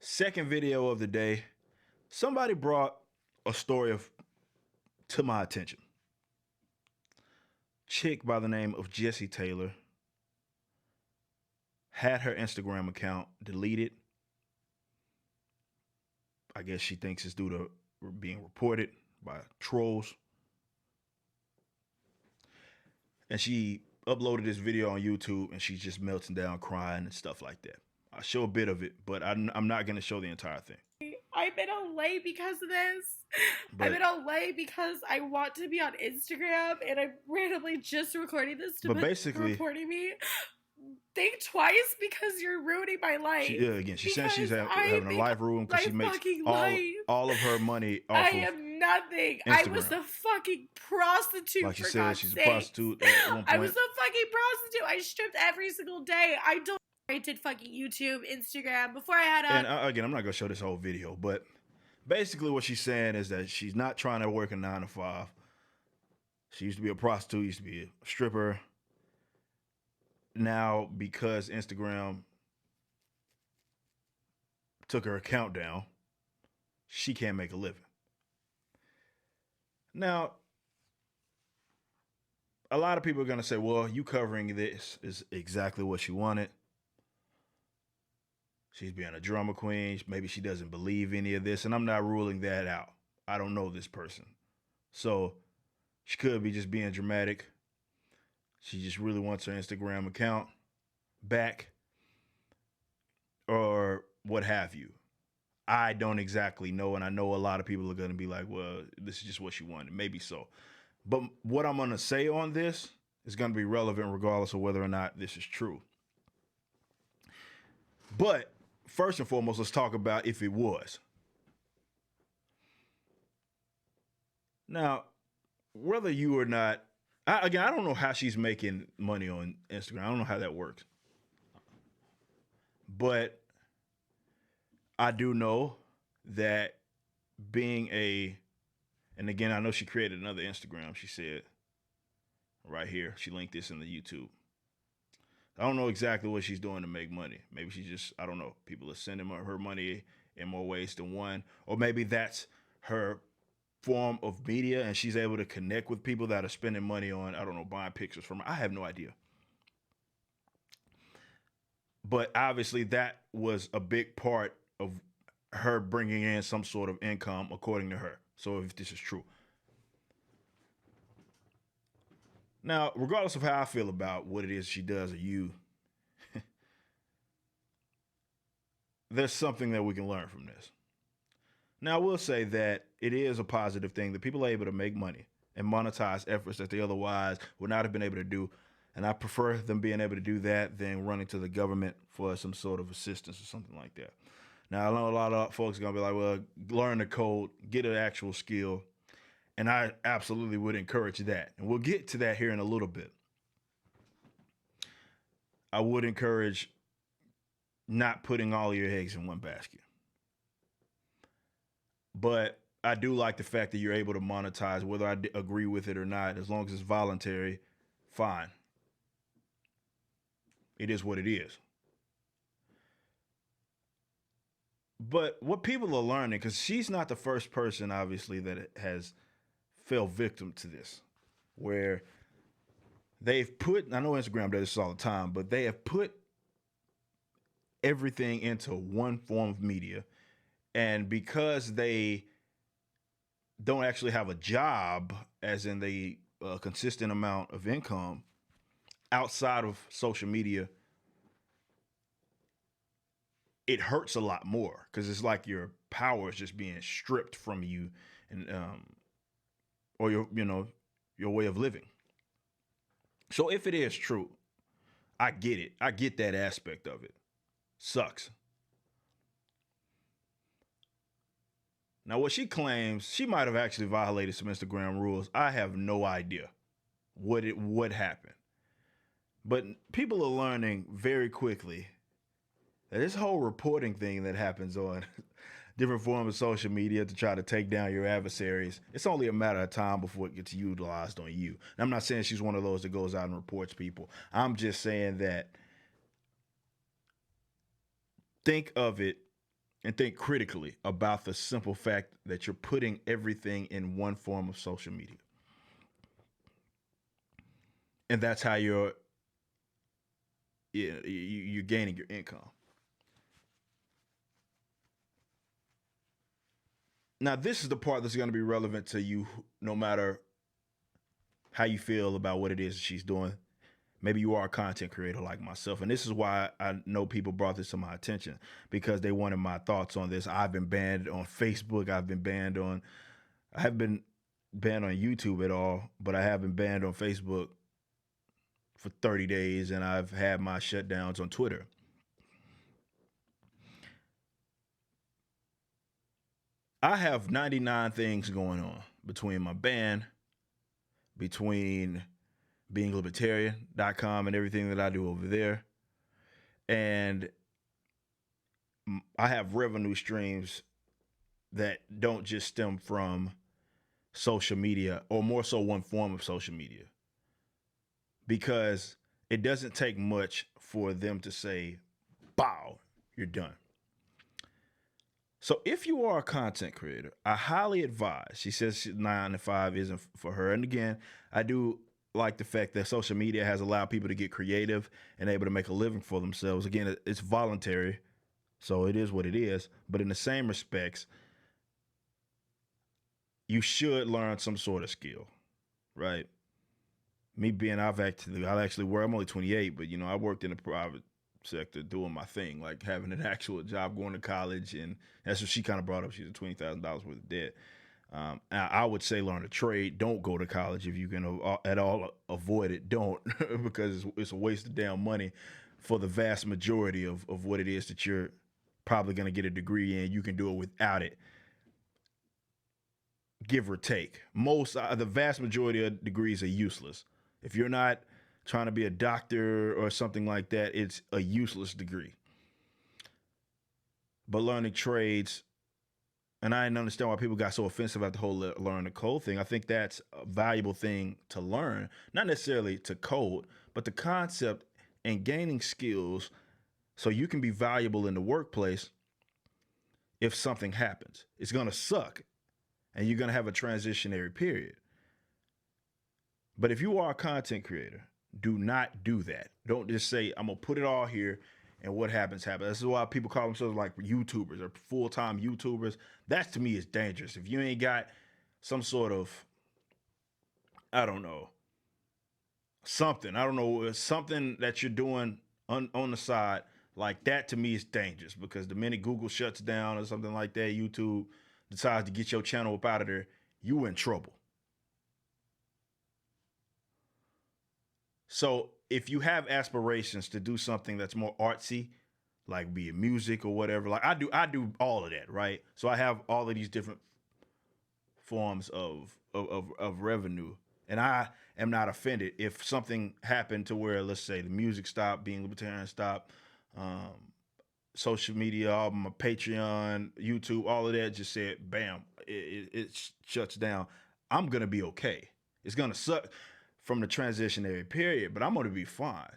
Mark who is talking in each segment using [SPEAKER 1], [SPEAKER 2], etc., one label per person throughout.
[SPEAKER 1] Second video of the day. Somebody brought a story to my attention. Chick by the name of Jessie Taylor had her Instagram account deleted. I guess she thinks it's due to being reported by trolls. And she uploaded this video on YouTube and she's just melting down, crying and stuff like that. I'll show a bit of it, but I'm not going to show the entire thing.
[SPEAKER 2] I've been on late because of this. I've been on late because I want to be on Instagram and I'm randomly just recording this to reporting me. Think twice because you're ruining my life.
[SPEAKER 1] She says she's having a life ruin because she makes all of her money off
[SPEAKER 2] I am nothing.
[SPEAKER 1] Instagram.
[SPEAKER 2] I was a fucking prostitute.
[SPEAKER 1] Like she said, she's a prostitute.
[SPEAKER 2] I was a fucking prostitute. I stripped every single day. I did fucking YouTube, Instagram before I had a.
[SPEAKER 1] And again, I'm not gonna show this whole video, but basically what she's saying is that she's not trying to work a 9 to 5. She used to be a prostitute, used to be a stripper. Now, because Instagram took her account down, she can't make a living. Now, a lot of people are going to say, well, you covering this is exactly what she wanted. She's being a drama queen. Maybe she doesn't believe any of this, and I'm not ruling that out. I don't know this person. So she could be just being dramatic. She just really wants her Instagram account back or what have you. I don't exactly know, and I know a lot of people are going to be like, well, this is just what she wanted. Maybe so. But what I'm going to say on this is going to be relevant regardless of whether or not this is true. But first and foremost, let's talk about if it was. Now, whether you or not, I don't know how she's making money on Instagram. I don't know how that works. But I do know that and again, I know she created another Instagram. She said right here, she linked this in the YouTube. I don't know exactly what she's doing to make money. Maybe she just, I don't know, people are sending her money in more ways than one. Or maybe that's her form of media and she's able to connect with people that are spending money on, I don't know, buying pictures from her. I have no idea. But obviously that was a big part of her bringing in some sort of income, according to her. So if this is true. Now, regardless of how I feel about what it is she does or you, there's something that we can learn from this. Now, I will say that it is a positive thing that people are able to make money and monetize efforts that they otherwise would not have been able to do. And I prefer them being able to do that than running to the government for some sort of assistance or something like that. Now, I know a lot of folks are going to be like, well, learn the code, get an actual skill. And I absolutely would encourage that. And we'll get to that here in a little bit. I would encourage not putting all your eggs in one basket. But I do like the fact that you're able to monetize, whether I agree with it or not, as long as it's voluntary, fine. It is what it is. But what people are learning, because she's not the first person, obviously, that has fell victim to this, where they've put, I know Instagram does this all the time, but they have put everything into one form of media. And because they don't actually have a job, as in the consistent amount of income outside of social media, it hurts a lot more because it's like your power is just being stripped from you, and or your way of living. So if it is true, I get it. I get that aspect of it. Sucks. Now, what she claims, she might have actually violated some Instagram rules. I have no idea what happened. But people are learning very quickly that this whole reporting thing that happens on different forms of social media to try to take down your adversaries, it's only a matter of time before it gets utilized on you. And I'm not saying she's one of those that goes out and reports people. I'm just saying that think of it and think critically about the simple fact that you're putting everything in one form of social media. And that's how you're gaining your income. Now, this is the part that's going to be relevant to you no matter how you feel about what it is she's doing. Maybe you are a content creator like myself. And this is why I know people brought this to my attention, because they wanted my thoughts on this. I've been banned on Facebook. I haven't been banned on YouTube at all, but I have been banned on Facebook for 30 days, and I've had my shutdowns on Twitter. I have 99 things going on between my ban, between beinglibertarian.com and everything that I do over there. And I have revenue streams that don't just stem from social media, or more so one form of social media, because it doesn't take much for them to say, bow, you're done. So if you are a content creator, I highly advise, she says 9 to 5 isn't for her. And again, I do like the fact that social media has allowed people to get creative and able to make a living for themselves. Again, it's voluntary, so it is what it is. But in the same respects, you should learn some sort of skill, right? Me being, I've actually worked, I'm only 28, but I worked in the private sector doing my thing, like having an actual job, going to college. And that's what she kind of brought up. She's a $20,000 worth of debt. I would say learn a trade. Don't go to college if you can at all avoid it. Don't, because it's a waste of damn money for the vast majority of what it is that you're probably going to get a degree in. You can do it without it, give or take. The vast majority of degrees are useless. If you're not trying to be a doctor or something like that, it's a useless degree. But learning trades, and I didn't understand why people got so offensive at the whole learn the code thing. I think that's a valuable thing to learn, not necessarily to code, but the concept and gaining skills so you can be valuable in the workplace. If something happens, it's going to suck and you're going to have a transitionary period. But if you are a content creator, do not do that. Don't just say, I'm going to put it all here and what happens, happens. This is why people call themselves like YouTubers or full-time YouTubers. That to me is dangerous. If you ain't got some sort of, I don't know, something that you're doing on the side, like that to me is dangerous, because the minute Google shuts down or something like that, YouTube decides to get your channel up out of there, you in trouble. So if you have aspirations to do something that's more artsy, like be it music or whatever, like I do all of that, right? So I have all of these different forms of revenue, and I am not offended if something happened to where, let's say, the music stopped, being libertarian stopped, social media, all my Patreon, YouTube, all of that just said, bam, it shuts down. I'm gonna be okay. It's gonna suck from the transitionary period, but I'm gonna be fine.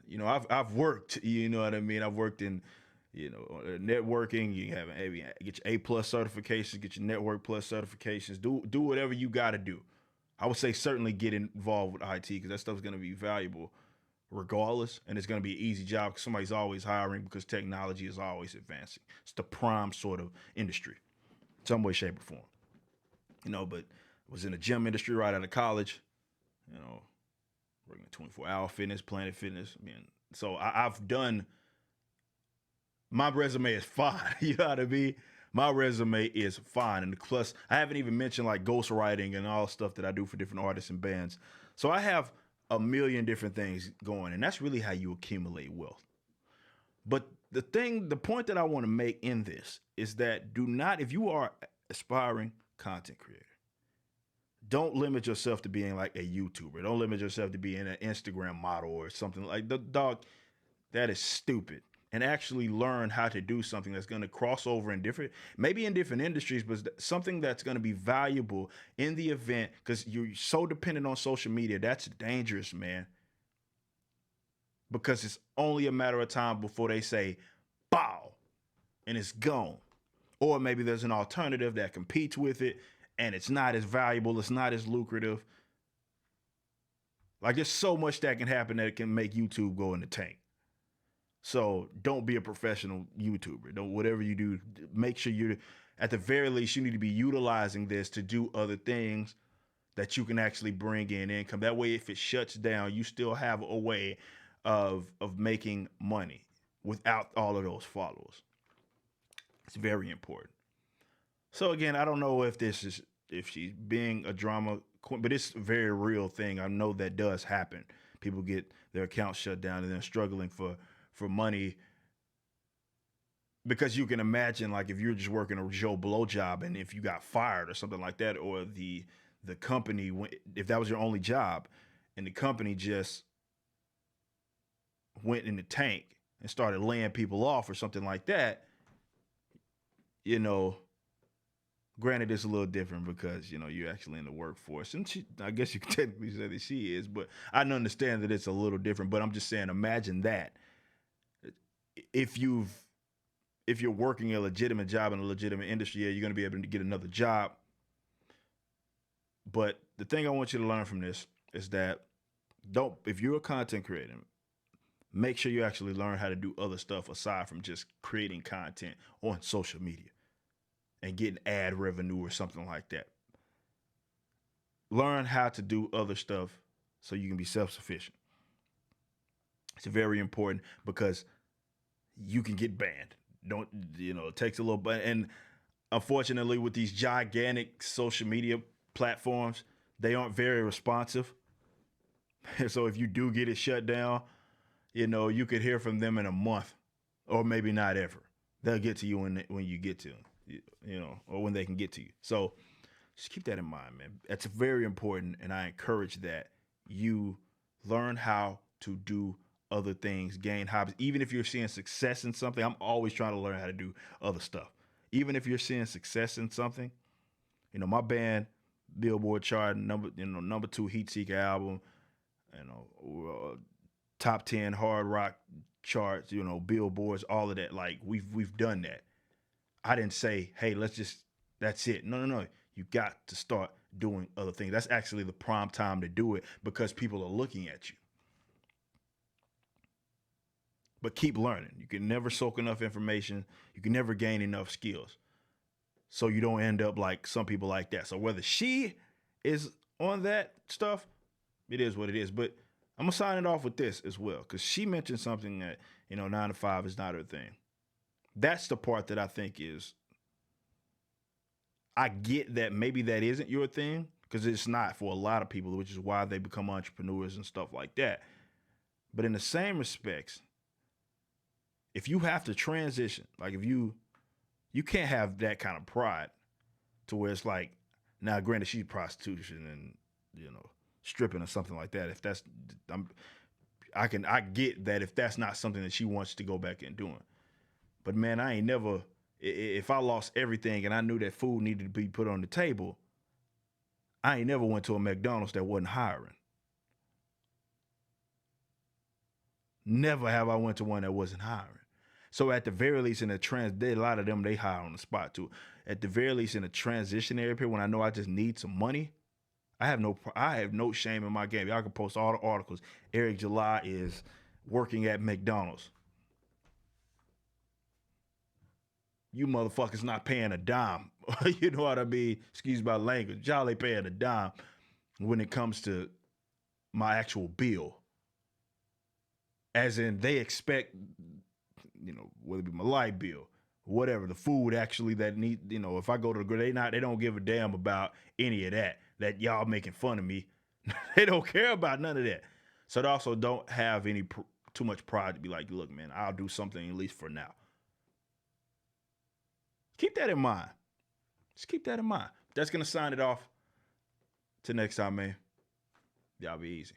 [SPEAKER 1] I've worked. You know what I mean? I've worked in, networking. You have get your A+ certifications, get your Network Plus certifications. Do whatever you got to do. I would say certainly get involved with IT, because that stuff's gonna be valuable regardless, and it's gonna be an easy job because somebody's always hiring, because technology is always advancing. It's the prime sort of industry, some way, shape, or form. But I was in the gym industry right out of college. Working at 24-hour fitness, Planet Fitness. So I've done. My resume is fine. You know what I mean? My resume is fine, and plus I haven't even mentioned like ghostwriting and all stuff that I do for different artists and bands. So I have a million different things going, and that's really how you accumulate wealth. But the point that I want to make in this is that if you are aspiring content creator, don't limit yourself to being like a YouTuber. Don't limit yourself to being an Instagram model or something like the dog. That is stupid. And actually learn how to do something that's going to cross over in different industries, but something that's going to be valuable in the event, because you're so dependent on social media. That's dangerous, man. Because it's only a matter of time before they say, bow, and it's gone. Or maybe there's an alternative that competes with it and it's not as valuable, it's not as lucrative. Like there's so much that can happen that it can make YouTube go in the tank. So don't be a professional YouTuber. Don't whatever you do, make sure you're at the very least you need to be utilizing this to do other things that you can actually bring in income. That way, if it shuts down, you still have a way of making money without all of those followers. It's very important. So again, I don't know if she's being a drama queen, but it's a very real thing. I know that does happen. People get their accounts shut down and they're struggling for money, because you can imagine, like, if you're just working a Joe Blow job and if you got fired or something like that, or the company, if that was your only job and the company just went in the tank and started laying people off or something like that, granted it's a little different because, you're actually in the workforce. And I guess you could technically say that she is, but I understand that it's a little different. But I'm just saying, imagine that. If you're working a legitimate job in a legitimate industry, you're going to be able to get another job. But the thing I want you to learn from this is that if you're a content creator, make sure you actually learn how to do other stuff aside from just creating content on social media and getting ad revenue or something like that. Learn how to do other stuff so you can be self-sufficient. It's very important because you can get banned. It takes a little bit. And unfortunately, with these gigantic social media platforms, they aren't very responsive. So if you do get it shut down, you could hear from them in a month or maybe not ever. They'll get to you when you get to them, or when they can get to you. So just keep that in mind, man. That's very important. And I encourage that you learn how to do other things, gain hobbies. Even if you're seeing success in something, I'm always trying to learn how to do other stuff. Even if you're seeing success in something, my band, Billboard chart, number 2 Heat Seeker album, top 10 hard rock charts, billboards, all of that. Like we've done that. I didn't say, hey, that's it. No. You got to start doing other things. That's actually the prime time to do it because people are looking at you. But keep learning. You can never soak enough information. You can never gain enough skills. So you don't end up like some people like that. So whether she is on that stuff, it is what it is. But I'm going to sign it off with this as well, because she mentioned something that, 9 to 5 is not her thing. That's the part that I think is, I get that maybe that isn't your thing, because it's not for a lot of people, which is why they become entrepreneurs and stuff like that. But in the same respects, if you have to transition, like if you can't have that kind of pride to where it's like, now granted she's prostitution and, stripping or something like that. If that's, I get that if that's not something that she wants to go back and doing. But man, I ain't never, if I lost everything and I knew that food needed to be put on the table, I ain't never went to a McDonald's that wasn't hiring. Never have I went to one that wasn't hiring. So at the very least in a lot of them, they hire on the spot too. At the very least in a transitionary period when I know I just need some money, I have no shame in my game. Y'all can post all the articles. Eric July is working at McDonald's. You motherfuckers not paying a dime. You know what I mean? Excuse my language. Y'all ain't paying a dime when it comes to my actual bill. As in, they expect, whether it be my light bill, whatever, the food actually that need, if I go to the, they don't give a damn about any of that y'all making fun of me. They don't care about none of that. So they also don't have too much pride to be like, look, man, I'll do something at least for now. Keep that in mind. Just keep that in mind. That's going to sign it off. Till next time, man. Y'all be easy.